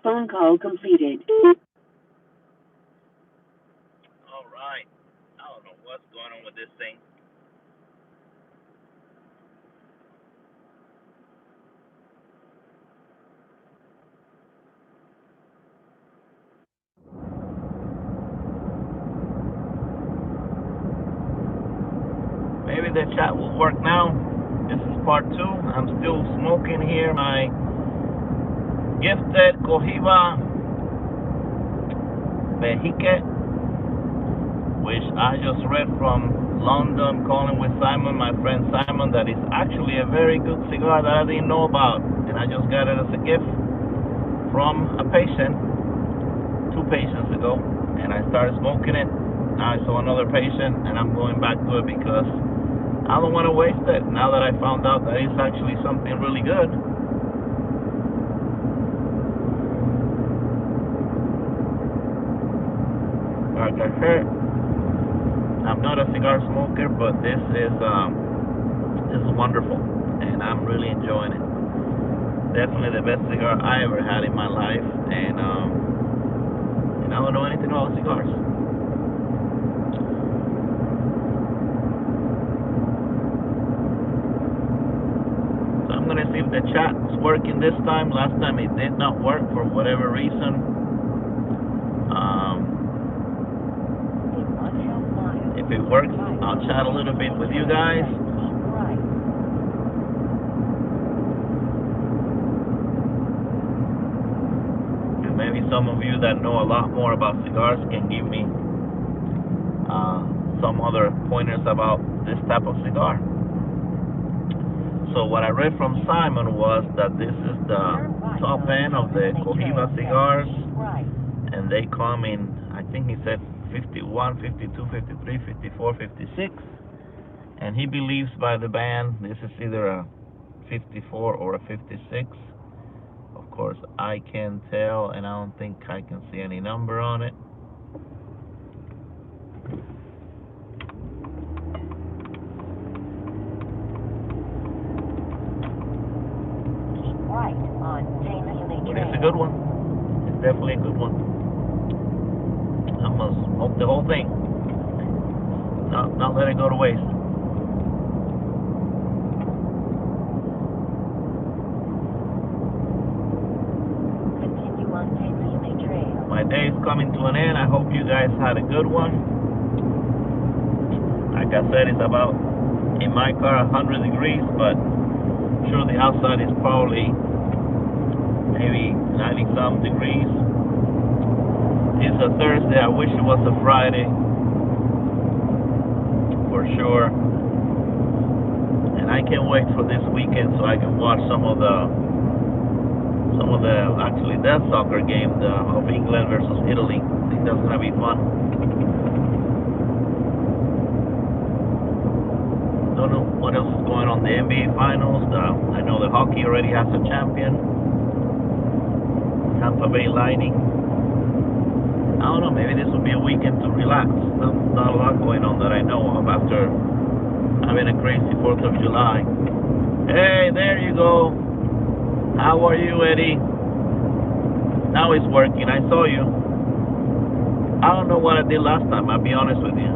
Phone call completed. All right. I don't know what's going on with this thing. Maybe the chat will work now. This is part 2. I'm still smoking here my gifted Cohiba Behike, which I just read from London, calling with Simon, my friend Simon, that is actually a very good cigar that I didn't know about. And I just got it as a gift from a patient 2 patients ago. And I started smoking it. Now I saw another patient, and I'm going back to it because I don't want to waste it now that I found out that it's actually something really good. Like I said, I'm not a cigar smoker, but this is wonderful, and I'm really enjoying it. Definitely the best cigar I ever had in my life, and I don't know anything about cigars. So I'm gonna see if the chat is working this time. Last time it did not work for whatever reason. If it works, I'll chat a little bit with you guys. And maybe some of you that know a lot more about cigars can give me some other pointers about this type of cigar. So what I read from Simon was that this is the top end of the Cohiba cigars, and they come in, I think he said 51, 52, 53, 54, 56, and he believes by the band this is either a 54 or a 56. Of course I can't tell, and I don't think I can see any number on it. But it's a good one. It's definitely a good one. I must smoke the whole thing. Not let it go to waste. My day is coming to an end. I hope you guys had a good one. Like I said, it's about, in my car, 100 degrees, but I'm sure the outside is probably maybe 90-some degrees. It's a Thursday. I wish it was a Friday, for sure. And I can't wait for this weekend so I can watch some of the actually that soccer game of England versus Italy. I think that's gonna be fun. Don't know what else is going on. The NBA Finals. I know the hockey already has a champion. Tampa Bay Lightning. I don't know, maybe this will be a weekend to relax. Not a lot going on that I know of after having a crazy 4th of July. Hey, there you go. How are you, Eddie? Now it's working. I saw you. I don't know what I did last time, I'll be honest with you.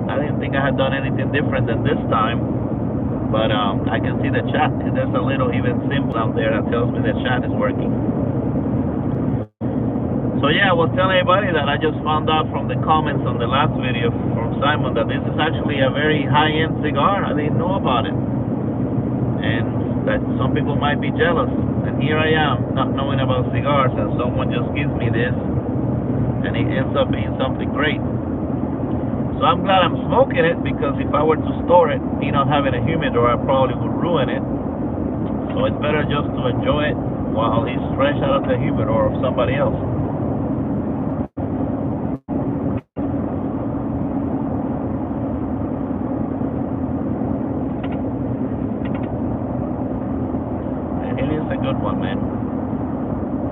I didn't think I had done anything different than this time. But I can see the chat. There's a little even symbol out there that tells me the chat is working. So yeah, I was telling everybody that I just found out from the comments on the last video from Simon that this is actually a very high-end cigar. I didn't know about it. And that some people might be jealous. And here I am, not knowing about cigars, and someone just gives me this, and it ends up being something great. So I'm glad I'm smoking it, because if I were to store it, not having a humidor, I probably would ruin it. So it's better just to enjoy it while it's fresh out of the humidor of somebody else. And it is a good one, man.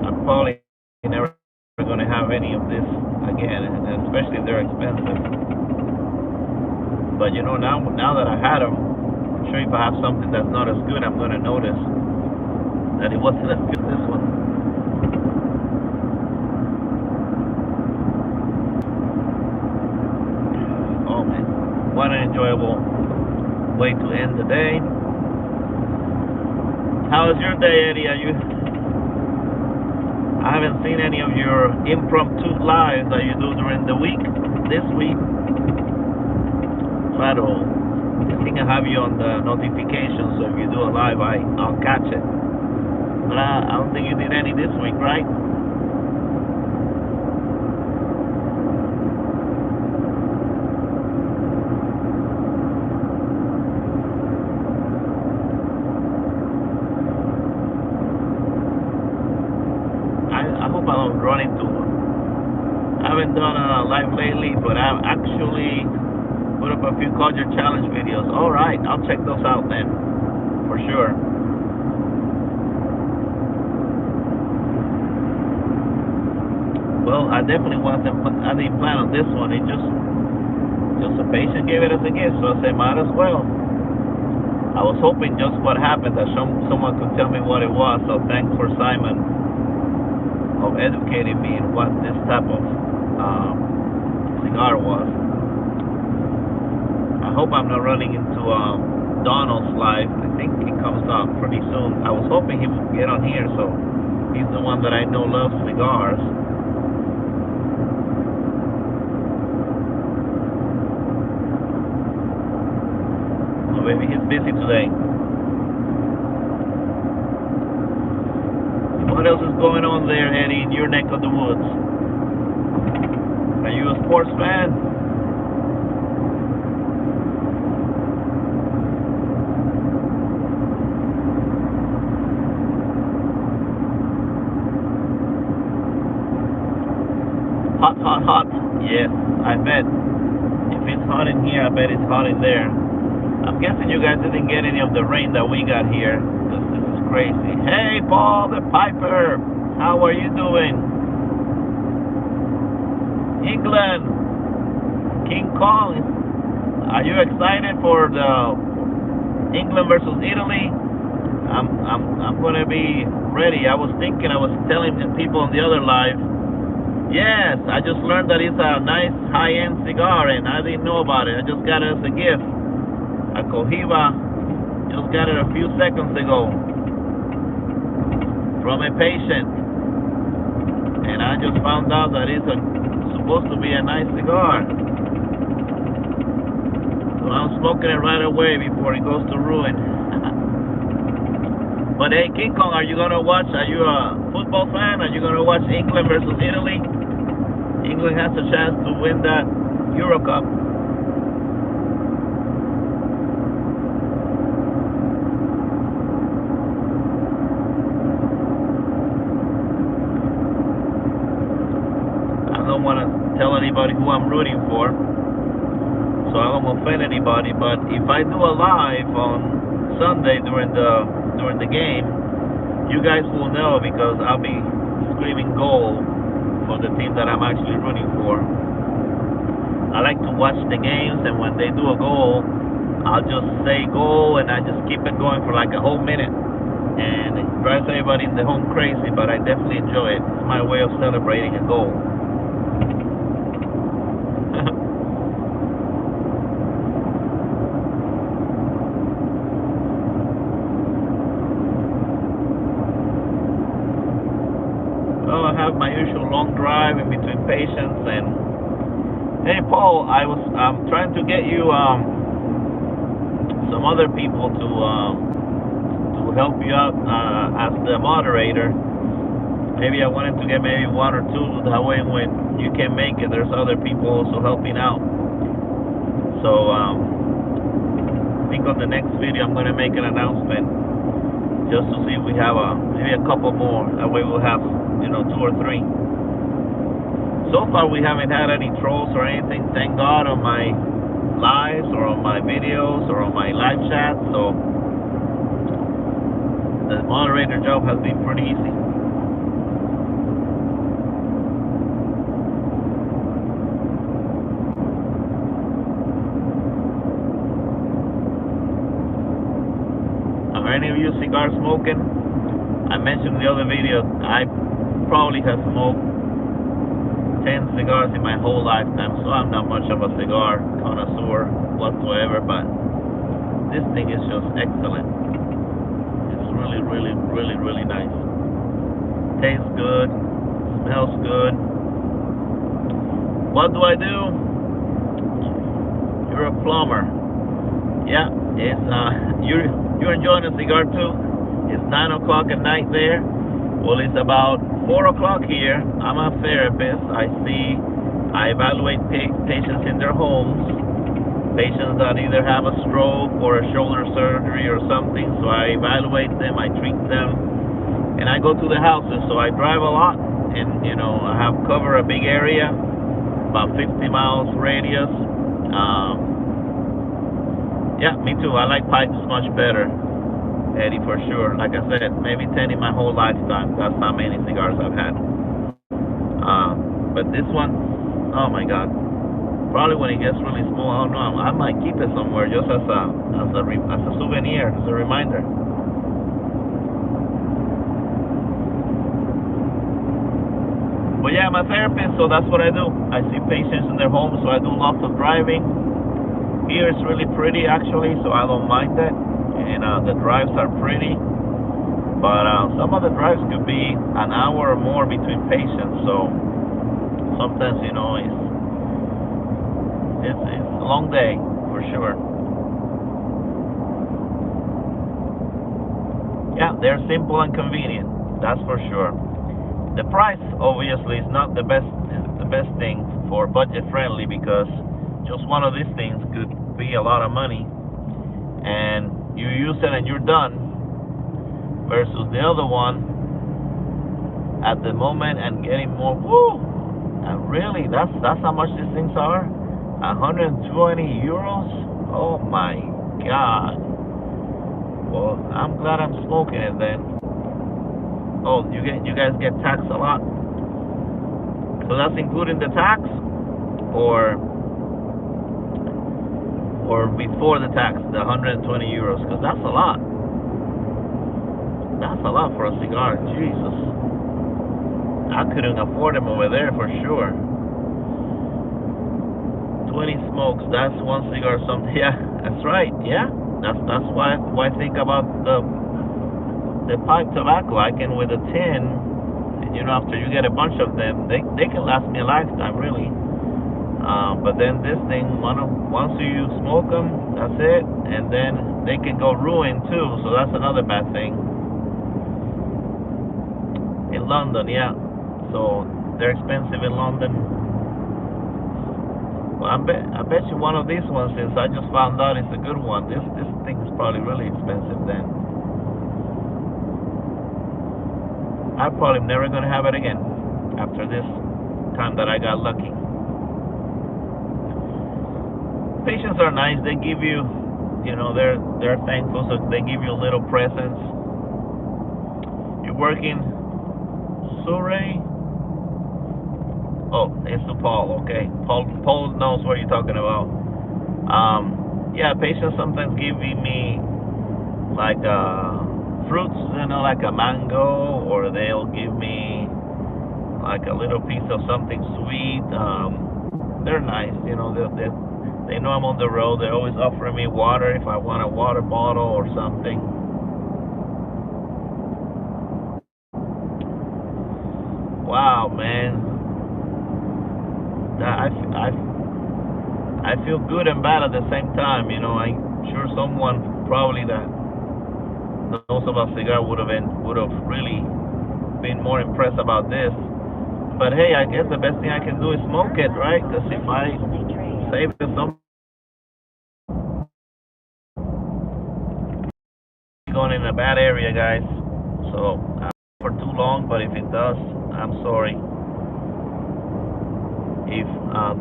I'm probably never going to have any of this again, and especially if they're expensive. But now that I had them, sure if I have something that's not as good, I'm going to notice that it wasn't as good as this one. Oh man, what an enjoyable way to end the day. How is your day, Eddie? I haven't seen any of your impromptu lives that you do during the week. This week, I think I have you on the notifications, so if you do a live, I'll catch it. But I don't think you did any this week, right? I hope I don't run into one. I haven't done a live lately, but I've actually put up a few Culture Challenge videos. All right, I'll check those out then, for sure. Well, I definitely I didn't plan on this one. It just a patient gave it as a gift, so I said, might as well. I was hoping just what happened that someone could tell me what it was. So thanks for Simon of educating me in what this type of cigar was. I hope I'm not running into Donald's live. I think he comes up pretty soon. I was hoping he would get on here, so he's the one that I know loves cigars. Oh, maybe he's busy today. What else is going on there, Eddie, in your neck of the woods? Are you a sports fan? Hot, hot, hot. Yes, I bet. If it's hot in here, I bet it's hot in there. I'm guessing you guys didn't get any of the rain that we got here, because this is crazy. Hey, Paul the Piper, how are you doing? England, King Kong, are you excited for the England versus Italy? I'm gonna be ready. I was telling people on the other live. Yes, I just learned that it's a nice high-end cigar, and I didn't know about it. I just got it as a gift. A Cohiba, just got it a few seconds ago from a patient, and I just found out that it's supposed to be a nice cigar. So I'm smoking it right away before it goes to ruin. But hey, King Kong, are you gonna watch? Are you a football fan? Are you gonna watch England versus Italy? England has a chance to win that Euro Cup. I don't want to tell anybody who I'm rooting for, so I don't offend anybody. But if I do a live on Sunday during the game, you guys will know, because I'll be screaming goal for the team that I'm actually rooting for. I like to watch the games, and when they do a goal, I'll just say goal, and I just keep it going for like a whole minute, and it drives everybody in the home crazy, but I definitely enjoy it. It's my way of celebrating a goal. Well, I have my usual long drive in between patients, and hey, Paul, I'm trying to get you some other people to help you out as the moderator. Maybe I wanted to get maybe one or two, that way when you can make it, there's other people also helping out. So I think on the next video I'm going to make an announcement, just to see if we have maybe a couple more. That way we'll have, 2 or 3. So far we haven't had any trolls or anything, thank God, on my lives or on my videos or on my live chat. So the moderator job has been pretty easy. For any of you cigar smoking, I mentioned in the other video, I probably have smoked 10 cigars in my whole lifetime, so I'm not much of a cigar connoisseur whatsoever, but this thing is just excellent. It's really, really, really, really nice. Tastes good, smells good. What do I do? You're a plumber. Yeah, it's you're enjoying a cigar too. It's 9 o'clock at night there. Well, it's about 4 o'clock here. I'm a therapist. I evaluate patients in their homes, patients that either have a stroke or a shoulder surgery or something. So I evaluate them, I treat them, and I go to the houses. So I drive a lot, and I have covered a big area, about 50 miles radius. Yeah, me too. I like pipes much better, Eddie, for sure. Like I said, maybe 10 in my whole lifetime. That's how many cigars I've had. But this one, oh my God. Probably when it gets really small, I don't know. I might keep it somewhere just as a souvenir, as a reminder. But yeah, I'm a therapist, so that's what I do. I see patients in their homes, so I do lots of driving. Here it's really pretty actually, so I don't mind that. And the drives are pretty, but some of the drives could be an hour or more between patients. So sometimes it's a long day for sure. Yeah, they're simple and convenient. That's for sure. The price obviously is not the best thing for budget friendly, because just one of these things could be a lot of money, and you use it and you're done, versus the other one at the moment and getting more. Woo! And really, that's how much these things are. 120 euros. Oh my God. Well, I'm glad I'm smoking it then. Oh, you guys get taxed a lot. So that's including the tax, or before the tax, the 120 euros, because that's a lot. That's a lot for a cigar. Jesus. I couldn't afford them over there for sure. 20 smokes, that's one cigar something. Yeah, that's right. Yeah. That's why I think about the pipe tobacco. I can, with a tin, and after you get a bunch of them, they can last me a lifetime, really. But then this thing, once you smoke them, that's it, and then they can go ruined too. So that's another bad thing. In London, yeah. So they're expensive in London. Well, I bet you one of these ones, since I just found out it's a good one. This thing is probably really expensive then. I'm probably never gonna have it again after this time that I got lucky. Patients are nice. They give you, they're thankful, so they give you little presents. You're working, Surrey? Oh, it's the Paul. Okay, Paul knows what you're talking about. Yeah, patients sometimes give me like fruits, like a mango, or they'll give me like a little piece of something sweet. They're nice, they know I'm on the road. They're always offering me water if I want a water bottle or something. Wow, man. I feel good and bad at the same time. I'm sure someone probably that knows about cigar would have really been more impressed about this. But hey, I guess the best thing I can do is smoke it, right? Because if I save it, some going in a bad area, guys. So for too long, but if it does, I'm sorry. If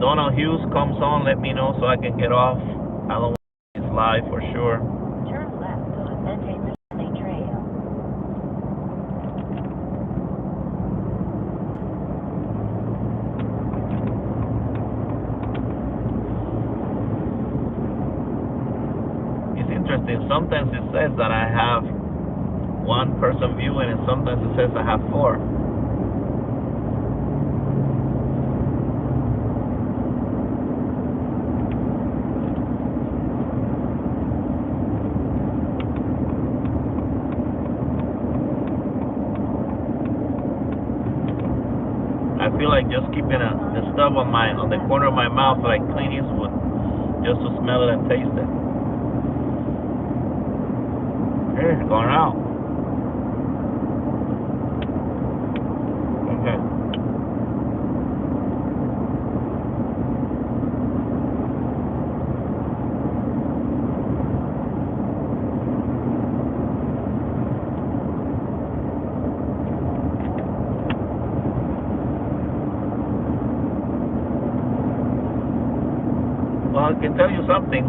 Donald Hughes comes on, let me know so I can get off. I don't want to miss live for sure. Turn left on Behike Trail. It's interesting. Sometimes it says that I have one person viewing, and sometimes it says I have 4. I feel like just keeping the stuff on the corner of my mouth like Clint Eastwood, just to smell it and taste it. Here, it's going out. Okay. Well, I can tell you something.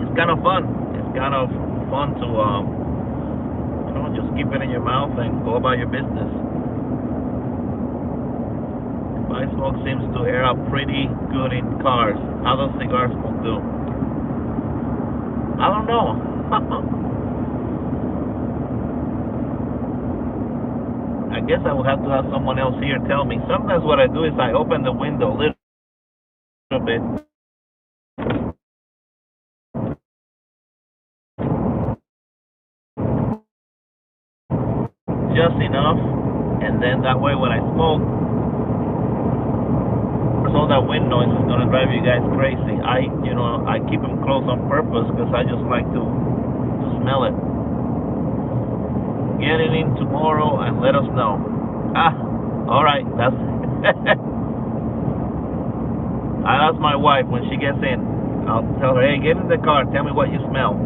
It's kind of fun. It's kind of fun to, just keep it in your mouth and go about your business. My smoke seems to air out pretty good in cars. How does cigar smoke do? I don't know. I guess I will have to have someone else here tell me. Sometimes what I do is I open the window a little bit. Just enough, and then that way when I smoke, all that wind noise is gonna drive you guys crazy. I keep them close on purpose because I just like to smell it. Get it in tomorrow and let us know. All right, that's. I ask my wife when she gets in. I'll tell her, hey, get in the car. Tell me what you smell.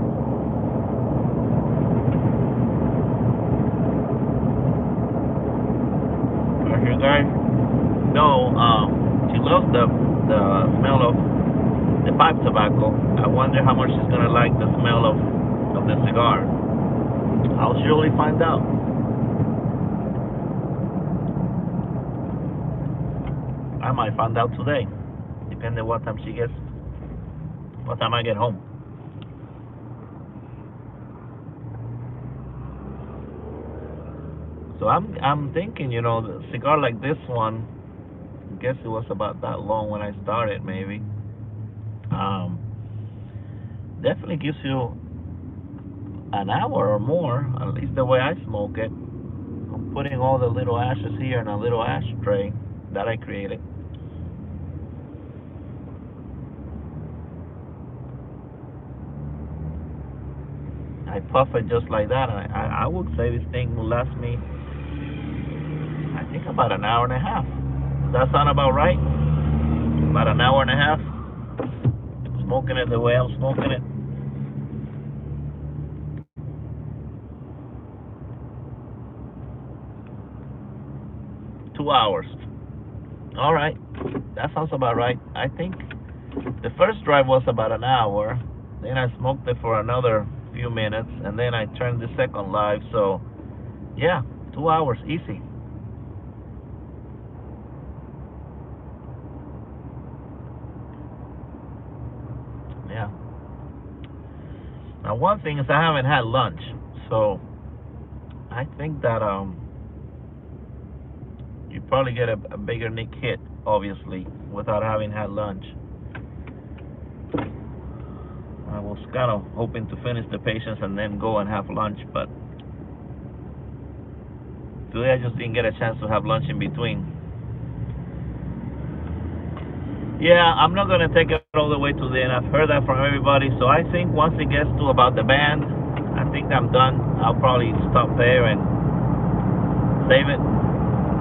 You guys know she loves the smell of the pipe tobacco. I wonder how much she's gonna like the smell of the cigar. I'll surely find out. I might find out today, depending on what time I get home. So I'm thinking, the cigar like this one, I guess it was about that long when I started, maybe. Definitely gives you an hour or more, at least the way I smoke it. I'm putting all the little ashes here in a little ashtray that I created. I puff it just like that. I would say this thing will last me, I think, about an hour and a half. Does that sound about right? About an hour and a half? Smoking it the way I'm smoking it. $2. All right, that sounds about right. I think the first drive was about an hour. Then I smoked it for another few minutes, and then I turned the second live. So, yeah, 2 hours, easy. Yeah. Now, one thing is I haven't had lunch, so I think that you probably get a bigger nick hit, obviously, without having had lunch. I was kind of hoping to finish the patients and then go and have lunch, but today I just didn't get a chance to have lunch in between. Yeah, I'm not going to take it all the way to the end. I've heard that from everybody, so I think once it gets to about the band, I think I'm done. I'll probably stop there and save it,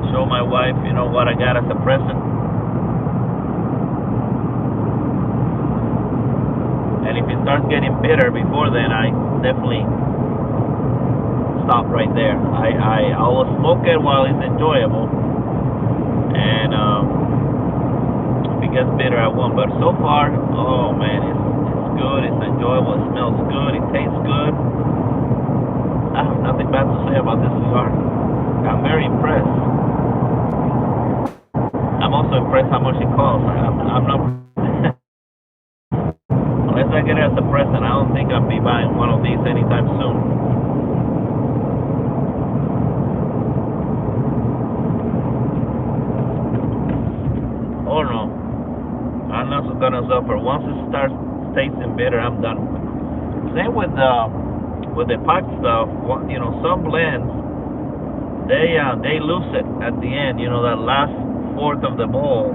show my wife, what I got as a present. And if it starts getting bitter before then, I definitely stop right there. I will smoke it while it's enjoyable, and if it gets bitter, I won't. But so far, oh man, it's good. It's enjoyable. It smells good. It tastes good. I have nothing bad to say about this cigar. I'm very impressed. I'm also impressed how much it costs. I'm not. Unless I get it as a present, I don't think I'll be buying one of these anytime soon. not gonna suffer. Once it starts tasting bitter, I'm done. Same with the pipe stuff. You know, some blends they lose it at the end. You know, that last fourth of the bowl,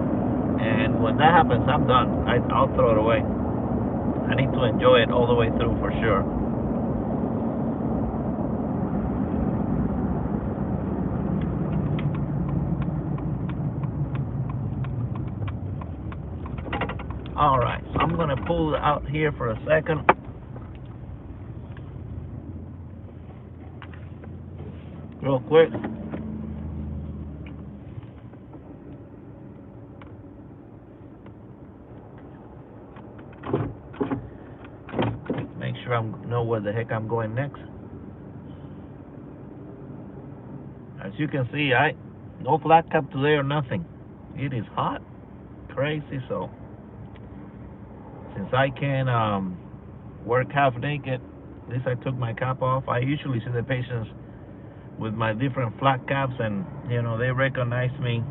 and when that happens, I'm done. I'll throw it away. I need to enjoy it all the way through for sure. All right, so I'm gonna pull it out here for a second. Real quick. Make sure I know where the heck I'm going next. As you can see, no flat cap today or nothing. It is hot, crazy. So since I can work half naked, at least I took my cap off. I usually see the patients with my different flat caps, and you know, they recognize me.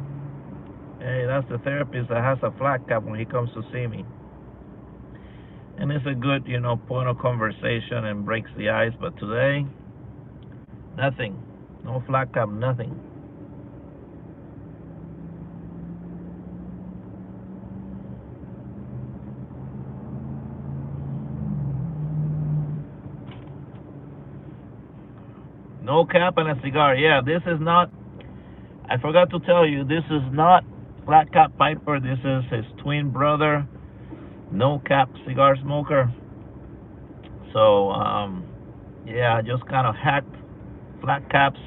Hey, that's the therapist that has a flat cap when he comes to see me. And it's a good, you know, point of conversation and breaks the ice. But today, nothing. No flat cap, nothing. No cap and a cigar. Yeah, this is not, I forgot to tell you, this is not Flat Cap Piper. This is his twin brother, no cap cigar smoker. So, yeah, I just kind of hacked Flat Cap's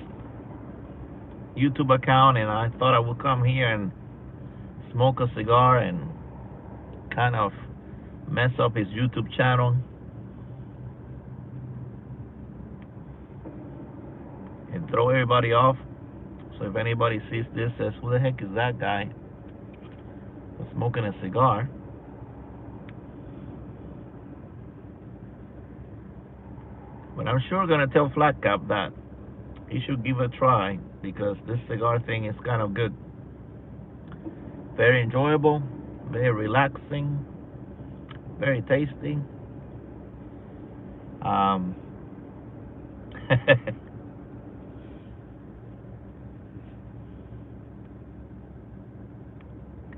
YouTube account, and I thought I would come here and smoke a cigar and kind of mess up his YouTube channel and throw everybody off. So if anybody sees this, says, who the heck is that guy smoking a cigar? But I'm sure gonna tell Flat Cap that he should give it a try, because this cigar thing is kind of good. Very enjoyable, very relaxing, very tasty.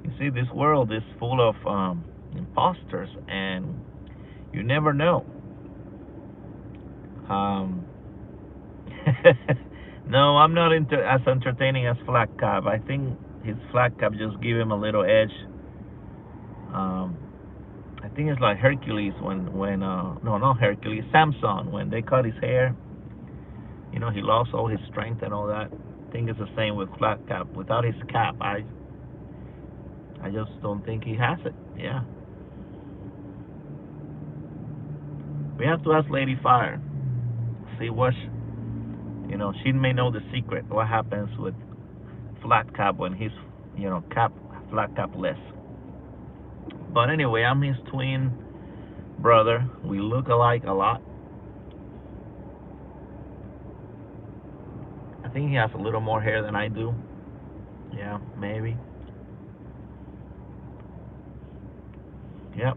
You see, this world is full of imposters, and you never know. No, I'm not as entertaining as Flat Cap. I think his Flat Cap just give him a little edge. I think it's like Hercules when no, not Hercules, Samson, when they cut his hair. You know, he lost all his strength and all that. I think it's the same with Flat Cap. Without his cap, I just don't think he has it. Yeah. We have to ask Lady Fire. See what, you know, she may know the secret. What happens with Flat Cap when he's, you know, flat cap less. But anyway, I'm his twin brother. We look alike a lot. I think he has a little more hair than I do. Yeah, maybe. Yep.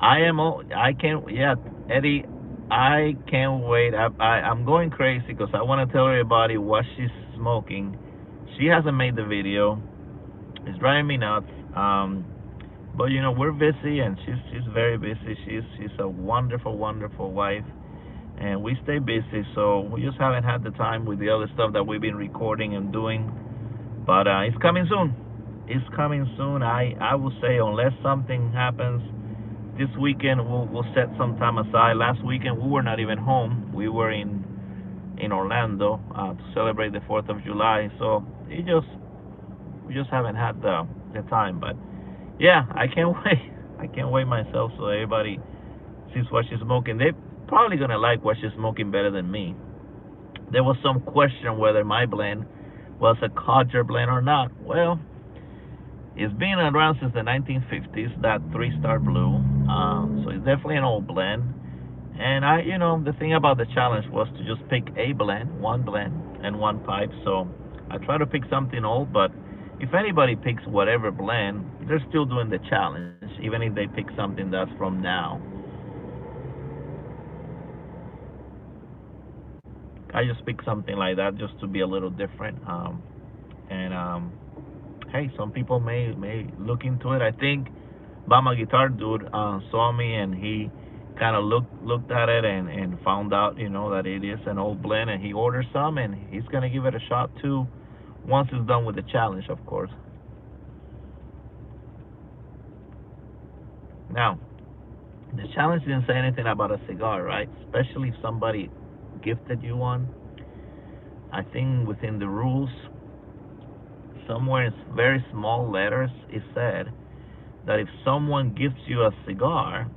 I can't, yeah, Eddie, I can't wait. I'm going crazy because I want to tell everybody what she's smoking. She hasn't made the video. It's driving me nuts. But you know, we're busy, and she's very busy. She's a wonderful, wonderful wife, and we stay busy. So we just haven't had the time with the other stuff that we've been recording and doing. But it's coming soon. It's coming soon. I will say, unless something happens this weekend, we'll set some time aside. Last weekend we were not even home. We were in Orlando to celebrate the 4th of July. So we just haven't had the time. But yeah, I can't wait. I can't wait myself, so everybody sees what she's smoking. They're probably gonna like what she's smoking better than me. There was some question whether my blend was a codger blend or not. Well, it's been around since the 1950s, that 3-Star Blue. So it's definitely an old blend. And you know, the thing about the challenge was to just pick a blend, one blend, and one pipe. So I try to pick something old, but if anybody picks whatever blend, they're still doing the challenge, even if they pick something that's from now. I just pick something like that just to be a little different. And hey, some people may look into it. I think Bama Guitar Dude saw me, and he kind of looked at it and found out, that it is an old blend, and he ordered some, and he's gonna give it a shot too, once it's done with the challenge, of course. Now, the challenge didn't say anything about a cigar, right? Especially if somebody gifted you one. I think within the rules, somewhere in very small letters, it said that if someone gifts you a cigar,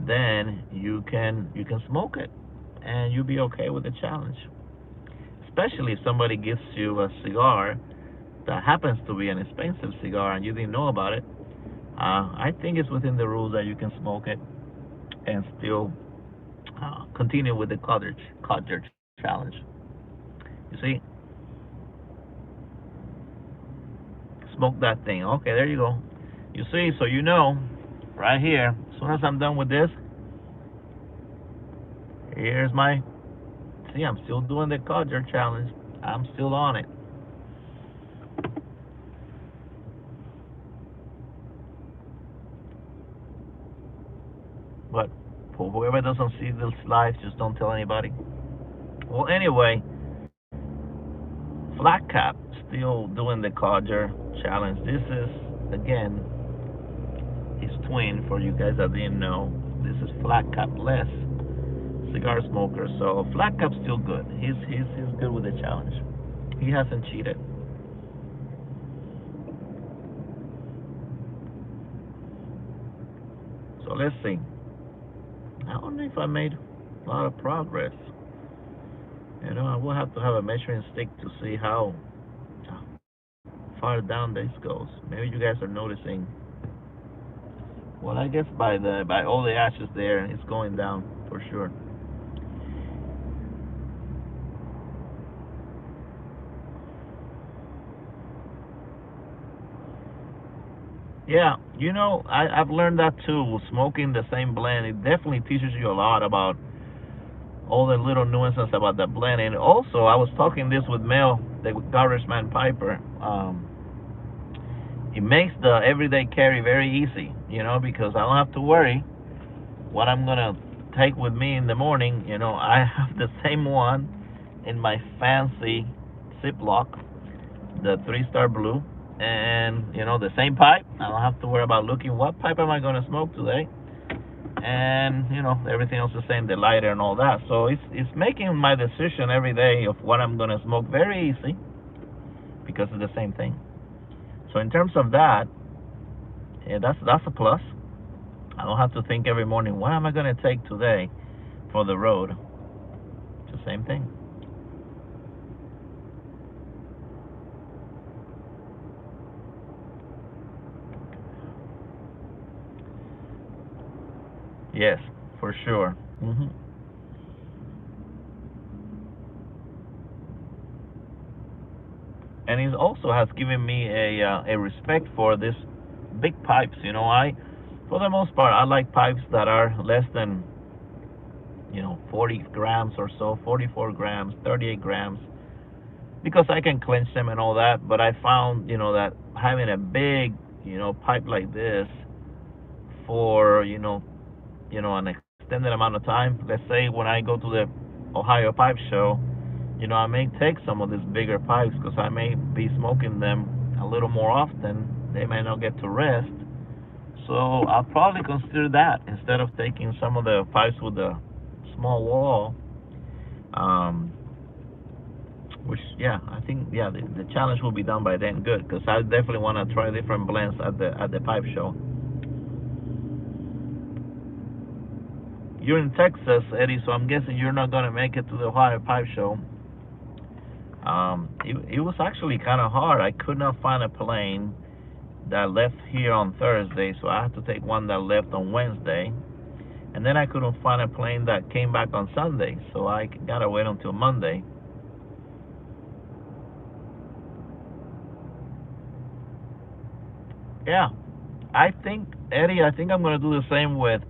then you can smoke it, and you'll be okay with the challenge. Especially if somebody gifts you a cigar that happens to be an expensive cigar and you didn't know about it. I think it's within the rules that you can smoke it and still continue with the codger challenge. You see, smoke that thing. Okay, there you go. You see, so right here. As soon as I'm done with this, here's my. See, I'm still doing the codger challenge. I'm still on it. But for whoever doesn't see this live, just don't tell anybody. Well, anyway, Flat Cap still doing the codger challenge. This is again his twin for you guys that didn't know. This is Flat Cap less cigar smoker. So Flat Cap's still good. He's good with the challenge. He hasn't cheated. So let's see. I don't know if I made a lot of progress. I will have to have a measuring stick to see how far down this goes. Maybe you guys are noticing. Well, I guess by all the ashes there, it's going down for sure. Yeah, I've learned that too. Smoking the same blend, it definitely teaches you a lot about all the little nuances about the blend. And also, I was talking this with Mel, the garbage man Piper. It makes the everyday carry very easy, because I don't have to worry what I'm gonna take with me in the morning. I have the same one in my fancy Ziploc, the 3-star blue, and the same pipe. I don't have to worry about looking what pipe am I gonna smoke today, and everything else the same, the lighter and all that. So it's making my decision every day of what I'm gonna smoke very easy because it's the same thing. So in terms of that, yeah, that's a plus. I don't have to think every morning what am I gonna take today for the road. It's the same thing. Yes, for sure. And it also has given me a respect for this big pipes. For the most part, I like pipes that are less than 40 grams or so, 44 grams, 38 grams, because I can clench them and all that. But I found that having a big pipe like this for an extended amount of time. Let's say when I go to the Ohio Pipe Show, I may take some of these bigger pipes because I may be smoking them a little more often. They may not get to rest. So I'll probably consider that instead of taking some of the pipes with the small wall. Um, which, yeah, I think, yeah, the challenge will be done by then. Good, because I definitely want to try different blends at the pipe show. You're in Texas, Eddie, so I'm guessing you're not going to make it to the Ohio Pipe Show. It was actually kind of hard. I could not find a plane that left here on Thursday, so I had to take one that left on Wednesday. And then I couldn't find a plane that came back on Sunday, so I got to wait until Monday. Yeah, I think, Eddie, I think I'm gonna do the same with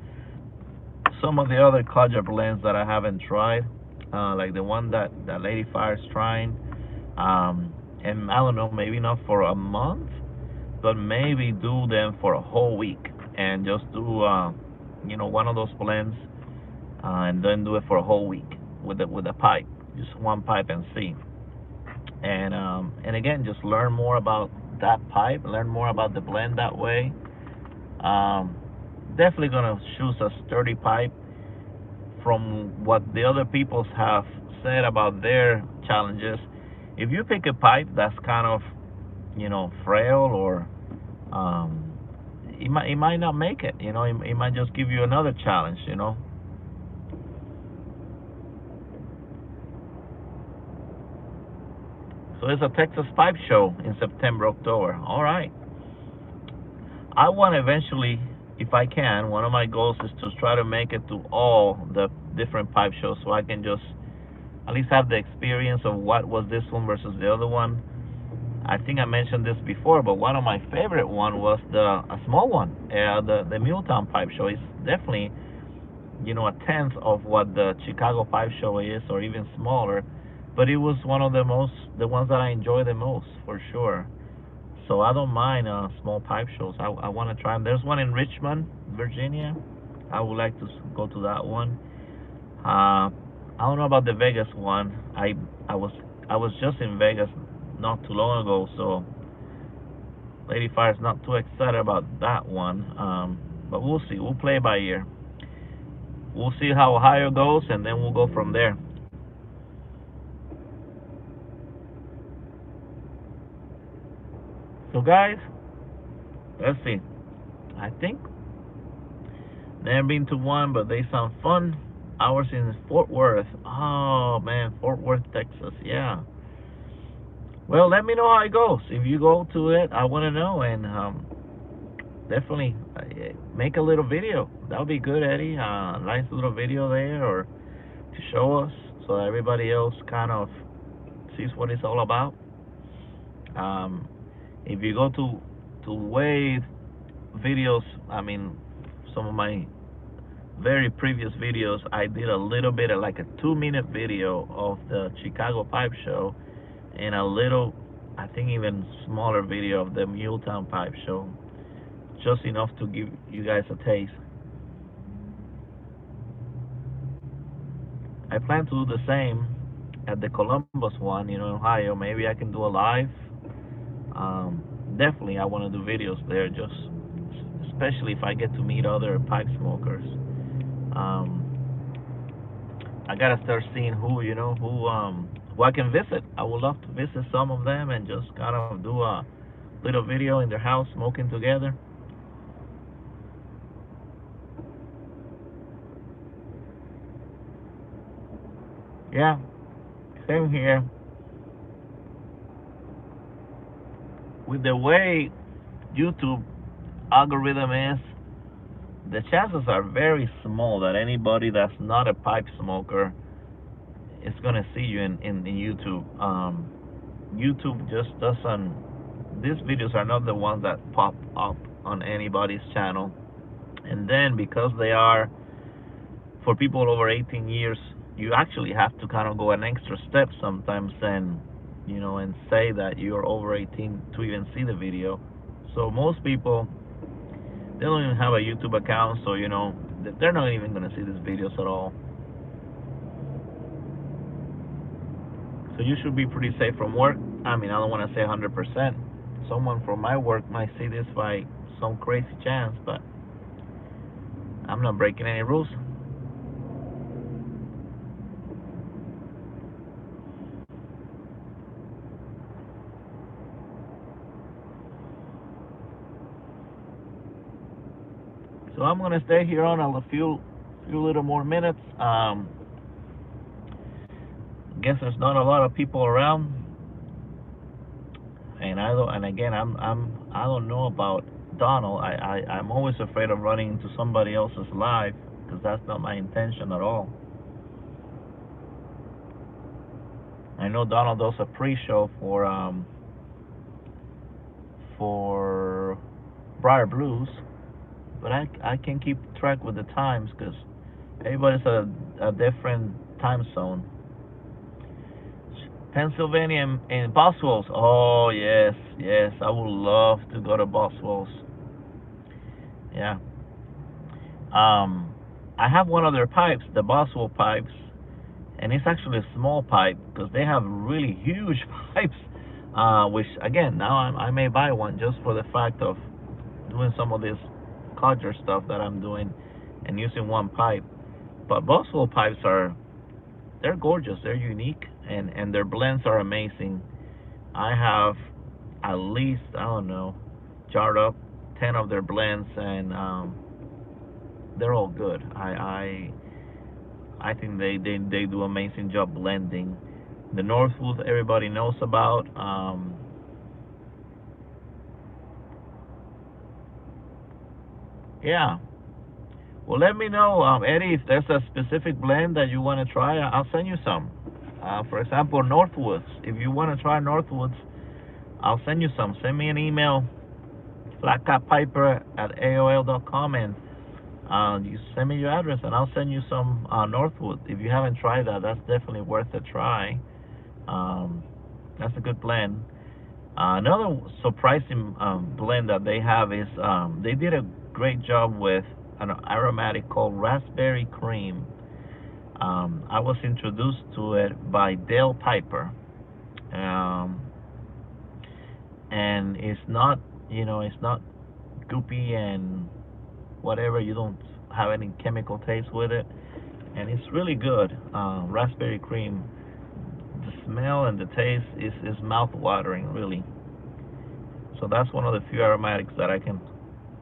some of the other Codger blends that I haven't tried, like the one that Lady Fire's trying. And I don't know, maybe not for a month, but maybe do them for a whole week and just do, one of those blends, and then do it for a whole week with a pipe, just one pipe and see. And again, just learn more about that pipe, learn more about the blend that way. Um, Definitely gonna choose a sturdy pipe from what the other people have said about their challenges. If you pick a pipe that's kind of, frail, or um, it might not make it. It might just give you another challenge. So it's a Texas Pipe Show in September, October. All right. I want eventually, if I can, one of my goals is to try to make it to all the different pipe shows, so I can just at least have the experience of what was this one versus the other one. I think I mentioned this before, but one of my favorite one was a small one, the Muletown Pipe Show. It's definitely, a tenth of what the Chicago Pipe Show is, or even smaller. But it was one of the ones that I enjoy the most, for sure. So I don't mind small pipe shows. I want to try them. There's one in Richmond, Virginia. I would like to go to that one. I don't know about the Vegas one. I was I was just in Vegas not too long ago, so Lady Fire's not too excited about that one. But we'll see. We'll play by ear. We'll see how Ohio goes, and then we'll go from there. So guys, let's see. I think never been to one, but they sound fun. Ours in Fort Worth. Oh man, Fort Worth, Texas. Yeah. Well, let me know how it goes. If you go to it, I want to know, and definitely make a little video. That would be good, Eddie. Nice little video there, or to show us, so everybody else kind of sees what it's all about. Um, if you go to Wave videos, I mean, some of my very previous videos, I did a little bit of like a 2-minute video of the Chicago Pipe Show, and a little, I think even smaller video of the Muletown Pipe Show, just enough to give you guys a taste. I plan to do the same at the Columbus one, in Ohio. Maybe I can do a live. Um, Definitely, I want to do videos there, just especially if I get to meet other pipe smokers. Um, I gotta start seeing who I can visit. I would love to visit some of them and just kind of do a little video in their house smoking together. Yeah, same here. With the way YouTube algorithm is, the chances are very small that anybody that's not a pipe smoker is gonna see you in YouTube. YouTube just doesn't. These videos are not the ones that pop up on anybody's channel. And then because they are for people over 18 years, you actually have to kind of go an extra step sometimes, and say that you're over 18 to even see the video. So most people, they don't even have a YouTube account, so they're not even gonna see these videos at all. So you should be pretty safe from work. I mean, I don't want to say 100%. Someone from my work might see this by some crazy chance, but I'm not breaking any rules. So I'm gonna stay here on a few little more minutes. Guess there's not a lot of people around, and I don't. And again, I don't know about Donald. I'm always afraid of running into somebody else's live, because that's not my intention at all. I know Donald does a pre-show for Friar Blues, but I can keep track with the times because everybody's a different time zone. Pennsylvania and Boswell's. Oh yes, yes, I would love to go to Boswell's. Yeah. I have one of their pipes, the Boswell pipes, and it's actually a small pipe because they have really huge pipes. Which again, now I may buy one just for the fact of doing some of this codger stuff that I'm doing and using one pipe. But Boswell pipes they're gorgeous, they're unique, and their blends are amazing. I have at least, I don't know, jarred up 10 of their blends, and they're all good. I think they do amazing job blending. The Northwood everybody knows about. Yeah. Well, let me know, Eddie, if there's a specific blend that you want to try. I'll send you some. For example, Northwoods. If you want to try Northwoods, I'll send you some. Send me an email, flatcatpiper@aol.com, and you send me your address, and I'll send you some Northwood. If you haven't tried that, that's definitely worth a try. That's a good blend. Another surprising blend that they have is they did a great job with an aromatic called raspberry cream. I was introduced to it by Dale Piper, um, and it's not, it's not goopy and whatever. You don't have any chemical taste with it, and it's really good. Raspberry cream. The smell and the taste is mouth-watering, really. So that's one of the few aromatics that I can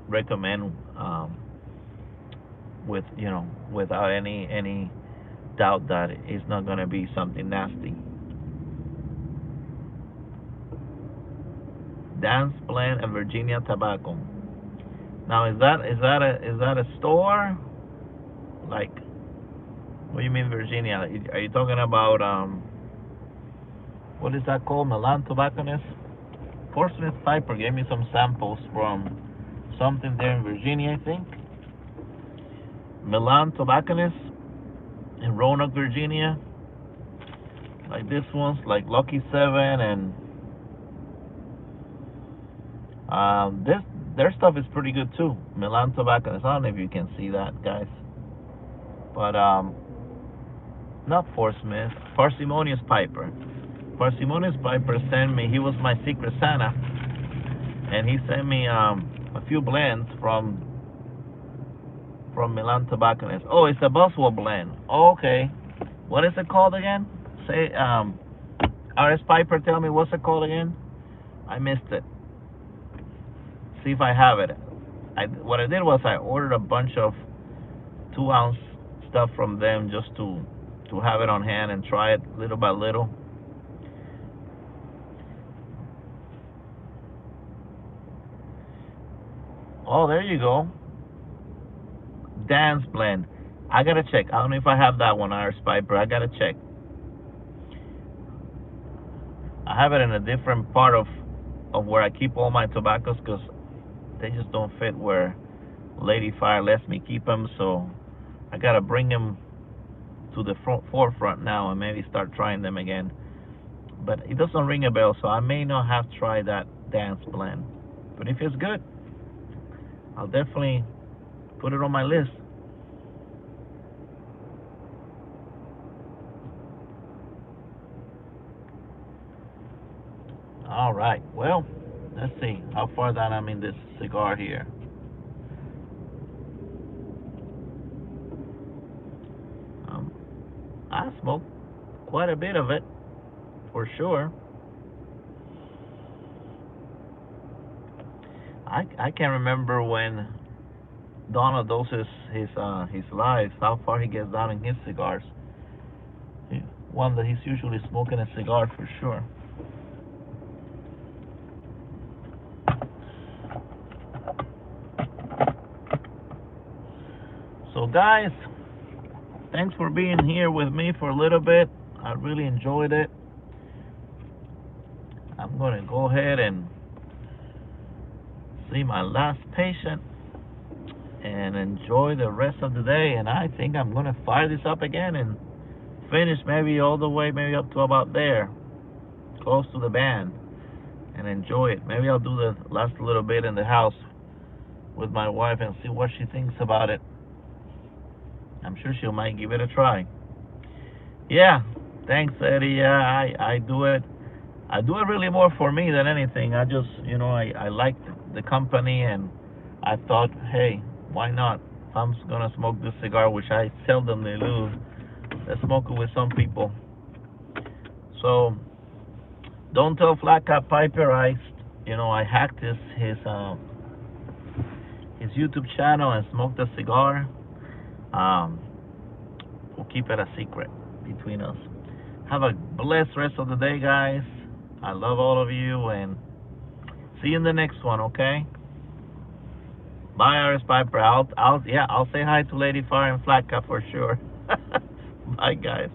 recommend, with without any doubt that it's not going to be something nasty. Dance Blend and Virginia Tobacco. Now is that a store? Like, what do you mean Virginia? Are you talking about what is that called? Milan Tobacconist? Portsmouth Piper gave me some samples from something there in Virginia, I think. Milan Tobacconist in Roanoke, Virginia. Like this one's like Lucky 7, and this their stuff is pretty good too. Milan Tobacconist. I don't know if you can see that, guys, but not Portsmouth. Parsimonious Piper. Parsimonious Piper sent me. He was my secret Santa, and he sent me a few blends from Milan Tobacconist. Oh, it's a Boswell blend. Oh, okay. What is it called again? Say, R.S. Piper, tell me what's it called again? I missed it. See if I have it. What I did was I ordered a bunch of 2-ounce stuff from them just to have it on hand and try it little by little. Oh, there you go. Dance Blend. I gotta check. I don't know if I have that one, Iris Piper. I gotta check. I have it in a different part of where I keep all my tobaccos because they just don't fit where Lady Fire lets me keep them. So I gotta bring them to the forefront now and maybe start trying them again. But it doesn't ring a bell, so I may not have tried that Dance Blend. But if it's good, I'll definitely put it on my list. All right. Well, let's see how far down I'm in this cigar here. I smoked quite a bit of it, for sure. I can't remember when Donald doses his lives, how far he gets down in his cigars. One that he's usually smoking a cigar for sure. So guys, thanks for being here with me for a little bit. I really enjoyed it. I'm gonna go ahead and see my last patient and enjoy the rest of the day. And I think I'm gonna fire this up again and finish maybe all the way, maybe up to about there, close to the band, and enjoy it. Maybe I'll do the last little bit in the house with my wife and see what she thinks about it. I'm sure she might give it a try. Yeah, thanks, Eddie. Yeah, I do it. I do it really more for me than anything. I just, I like the company, and I thought, hey, why not? If I'm gonna smoke this cigar, which I seldomly do, let's smoke it with some people. So don't tell Flat Cap Piper I hacked his YouTube channel and smoked a cigar. We'll keep it a secret between us. Have a blessed rest of the day, guys. I love all of you, and see you in the next one, okay? Bye, Iris Piper. I'll say hi to Lady Fire and Flat Cap for sure. Bye, guys.